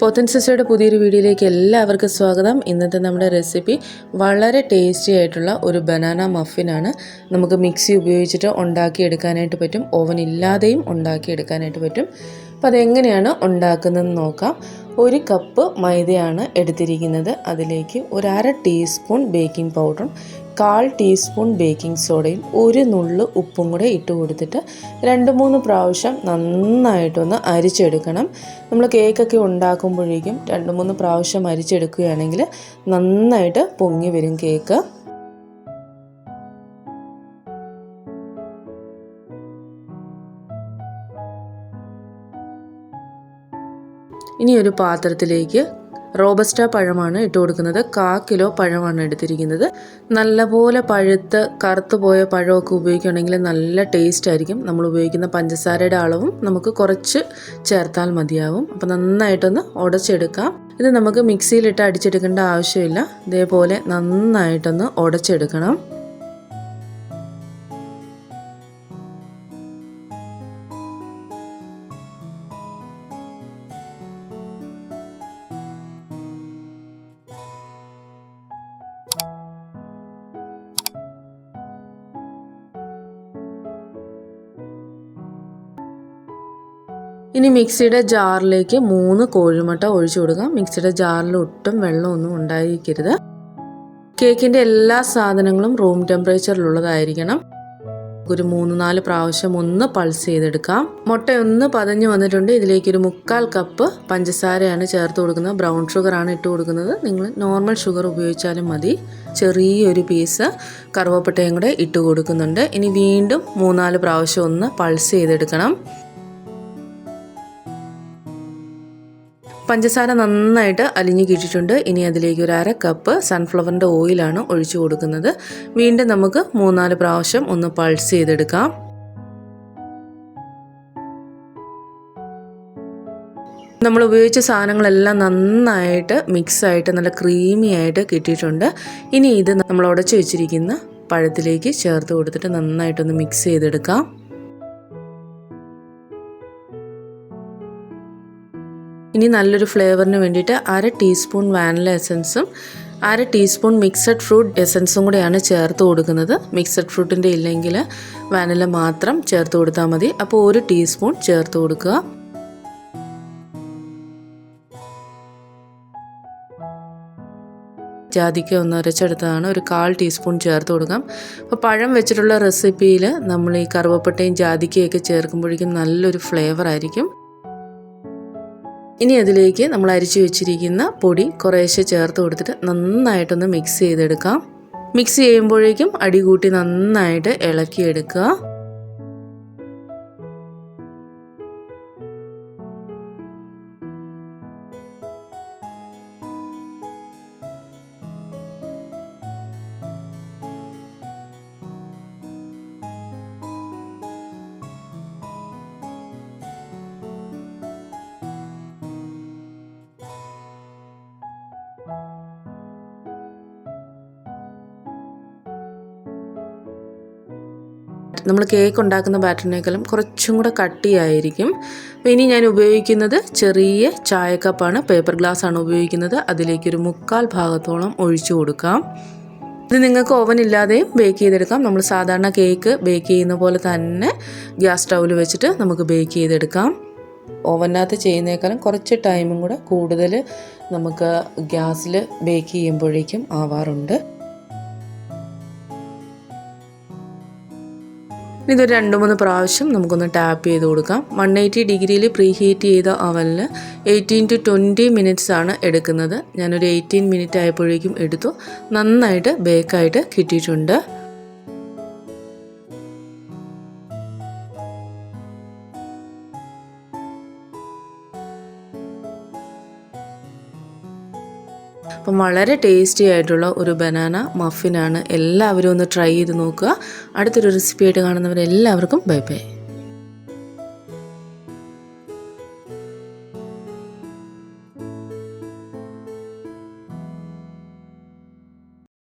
പോത്തൻ സിസ്റ്ററുടെ പുതിയൊരു വീഡിയോയിലേക്ക് എല്ലാവർക്കും സ്വാഗതം. ഇന്നത്തെ നമ്മുടെ റെസിപ്പി വളരെ ടേസ്റ്റി ആയിട്ടുള്ള ഒരു ബനാന മഫിനാണ്. നമുക്ക് മിക്സി ഉപയോഗിച്ചിട്ട് ഉണ്ടാക്കിയെടുക്കാനായിട്ട് പറ്റും, ഓവൻ ഇല്ലാതെയും ഉണ്ടാക്കിയെടുക്കാനായിട്ട് പറ്റും. അപ്പോൾ അതെങ്ങനെയാണ് ഉണ്ടാക്കുന്നതെന്ന് നോക്കാം. 1 കപ്പ് മൈദയാണ് എടുത്തിരിക്കുന്നത്. അതിലേക്ക് 1/2 ടീസ്പൂൺ ബേക്കിംഗ് പൗഡറും 1/4 ടീസ്പൂൺ ബേക്കിംഗ് സോഡയും 1 നുള്ള് ഉപ്പും കൂടെ ഇട്ട് കൊടുത്തിട്ട് 2-3 പ്രാവശ്യം നന്നായിട്ടൊന്ന് അരിച്ചെടുക്കണം. നമ്മൾ കേക്കൊക്കെ ഉണ്ടാക്കുമ്പോഴേക്കും 2-3 പ്രാവശ്യം അരിച്ചെടുക്കുകയാണെങ്കിൽ നന്നായിട്ട് പൊങ്ങി വരും കേക്ക്. ഇനി ഒരു പാത്രത്തിലേക്ക് റോബസ്റ്റ പഴമാണ് ഇട്ട് കൊടുക്കുന്നത്. 1/4 കിലോ പഴമാണ് എടുത്തിരിക്കുന്നത്. നല്ലപോലെ പഴുത്ത് കറുത്തു പോയ പഴമൊക്കെ ഉപയോഗിക്കുകയാണെങ്കിൽ നല്ല ടേസ്റ്റ് ആയിരിക്കും. നമ്മൾ ഉപയോഗിക്കുന്ന പഞ്ചസാരയുടെ അളവും നമുക്ക് കുറച്ച് ചേർത്താൽ മതിയാവും. അപ്പോൾ നന്നായിട്ടൊന്ന് ഉടച്ചെടുക്കാം. ഇത് നമുക്ക് മിക്സിയിലിട്ട് അടിച്ചെടുക്കേണ്ട ആവശ്യമില്ല. ഇതേപോലെ നന്നായിട്ടൊന്ന് ഉടച്ചെടുക്കണം. ഇനി മിക്സിയുടെ ജാറിലേക്ക് 3 കോഴിമുട്ട ഒഴിച്ചു കൊടുക്കാം. മിക്സിയുടെ ജാറിൽ ഒട്ടും വെള്ളമൊന്നും ഉണ്ടായിരിക്കരുത്. കേക്കിൻ്റെ എല്ലാ സാധനങ്ങളും റൂം ടെമ്പറേച്ചറിലുള്ളതായിരിക്കണം. ഒരു 3-4 പ്രാവശ്യം ഒന്ന് പൾസ് ചെയ്തെടുക്കാം. മുട്ട ഒന്ന് പതഞ്ഞ് വന്നിട്ടുണ്ട്. ഇതിലേക്ക് ഒരു 1/4 കപ്പ് പഞ്ചസാരയാണ് ചേർത്ത് കൊടുക്കുന്നത്. ബ്രൗൺ ഷുഗറാണ് ഇട്ട് കൊടുക്കുന്നത്. നിങ്ങൾ നോർമൽ ഷുഗർ ഉപയോഗിച്ചാലും മതി. ചെറിയൊരു പീസ് കറുവപ്പട്ടയും കൂടെ ഇട്ട് കൊടുക്കുന്നുണ്ട്. ഇനി വീണ്ടും 3-4 പ്രാവശ്യം ഒന്ന് പൾസ് ചെയ്തെടുക്കണം. പഞ്ചസാര നന്നായിട്ട് അലിഞ്ഞു കിട്ടിയിട്ടുണ്ട്. ഇനി അതിലേക്ക് 1/2 കപ്പ് സൺഫ്ലവറിൻ്റെ ഓയിലാണ് ഒഴിച്ചു കൊടുക്കുന്നത്. വീണ്ടും നമുക്ക് 3-4 പ്രാവശ്യം ഒന്ന് പൾസ് ചെയ്തെടുക്കാം. നമ്മൾ ഉപയോഗിച്ച സാധനങ്ങളെല്ലാം നന്നായിട്ട് മിക്സായിട്ട് നല്ല ക്രീമി ആയിട്ട് കിട്ടിയിട്ടുണ്ട്. ഇനി ഇത് നമ്മൾ ഉടച്ചു വെച്ചിരിക്കുന്ന പഴത്തിലേക്ക് ചേർത്ത് കൊടുത്തിട്ട് നന്നായിട്ടൊന്ന് മിക്സ് ചെയ്തെടുക്കാം. ഇനി നല്ലൊരു ഫ്ലേവറിന് വേണ്ടിയിട്ട് 1/2 ടീസ്പൂൺ വാനില എസൻസും 1/2 ടീസ്പൂൺ മിക്സഡ് ഫ്രൂട്ട് എസൻസും കൂടെയാണ് ചേർത്ത് കൊടുക്കുന്നത്. മിക്സഡ് ഫ്രൂട്ടിൻ്റെ ഇല്ലെങ്കിൽ വാനില മാത്രം ചേർത്ത് കൊടുത്താൽ മതി. അപ്പോൾ 1 ടീസ്പൂൺ ചേർത്ത് കൊടുക്കുക. ജാതിക്ക ഒന്ന് അരച്ചെടുത്തതാണ്. ഒരു 1/4 ടീസ്പൂൺ ചേർത്ത് കൊടുക്കാം. അപ്പോൾ പഴം വെച്ചിട്ടുള്ള റെസിപ്പിയിൽ നമ്മൾ ഈ കറുവപ്പട്ടയും ജാതിക്കയൊക്കെ ചേർക്കുമ്പോഴേക്കും നല്ലൊരു ഫ്ലേവർ ആയിരിക്കും. ഇനി അതിലേക്ക് നമ്മൾ അരിച്ചു വെച്ചിരിക്കുന്ന പൊടി കുറേശ്ശെ ചേർത്ത് കൊടുത്തിട്ട് നന്നായിട്ടൊന്ന് മിക്സ് ചെയ്തെടുക്കാം. മിക്സ് ചെയ്യുമ്പോഴേക്കും അടി കൂട്ടി നന്നായിട്ട് ഇളക്കിയെടുക്കുക. നമ്മൾ കേക്ക് ഉണ്ടാക്കുന്ന ബാറ്ററിനേക്കാളും കുറച്ചും കൂടെ കട്ടിയായിരിക്കും. അപ്പോൾ ഇനി ഞാൻ ഉപയോഗിക്കുന്നത് ചെറിയ ചായക്കപ്പാണ്, പേപ്പർ ഗ്ലാസ് ആണ് ഉപയോഗിക്കുന്നത്. അതിലേക്കൊരു 1/4 ഭാഗത്തോളം ഒഴിച്ചു കൊടുക്കാം. ഇത് നിങ്ങൾക്ക് ഓവൻ ഇല്ലാതെയും ബേക്ക് ചെയ്തെടുക്കാം. നമ്മൾ സാധാരണ കേക്ക് ബേക്ക് ചെയ്യുന്ന പോലെ തന്നെ ഗ്യാസ് സ്റ്റൗവിൽ വെച്ചിട്ട് നമുക്ക് ബേക്ക് ചെയ്തെടുക്കാം. ഓവനകത്ത് ചെയ്യുന്നേക്കാളും കുറച്ച് ടൈമും കൂടെ കൂടുതൽ നമുക്ക് ഗ്യാസിൽ ബേക്ക് ചെയ്യുമ്പോഴേക്കും ആവാറുണ്ട്. ഇതൊരു 2-3 പ്രാവശ്യം നമുക്കൊന്ന് ടാപ്പ് ചെയ്ത് കൊടുക്കാം. 180 ഡിഗ്രിയിൽ പ്രീ ഹീറ്റ് ചെയ്ത അവനിൽ 18 to 20 മിനിറ്റ്സ് ആണ് എടുക്കുന്നത്. ഞാനൊരു 18 മിനിറ്റ് ആയപ്പോഴേക്കും എടുത്തു. നന്നായിട്ട് ബേക്കായിട്ട് കിട്ടിയിട്ടുണ്ട്. അപ്പം വളരെ ടേസ്റ്റി ആയിട്ടുള്ള ഒരു ബനാന മഫിനാണ്. എല്ലാവരും ഒന്ന് ട്രൈ ചെയ്ത് നോക്കുക. അടുത്തൊരു റെസിപ്പി ആയിട്ട് കാണുന്നവരെല്ലാവർക്കും ബൈ ബൈ.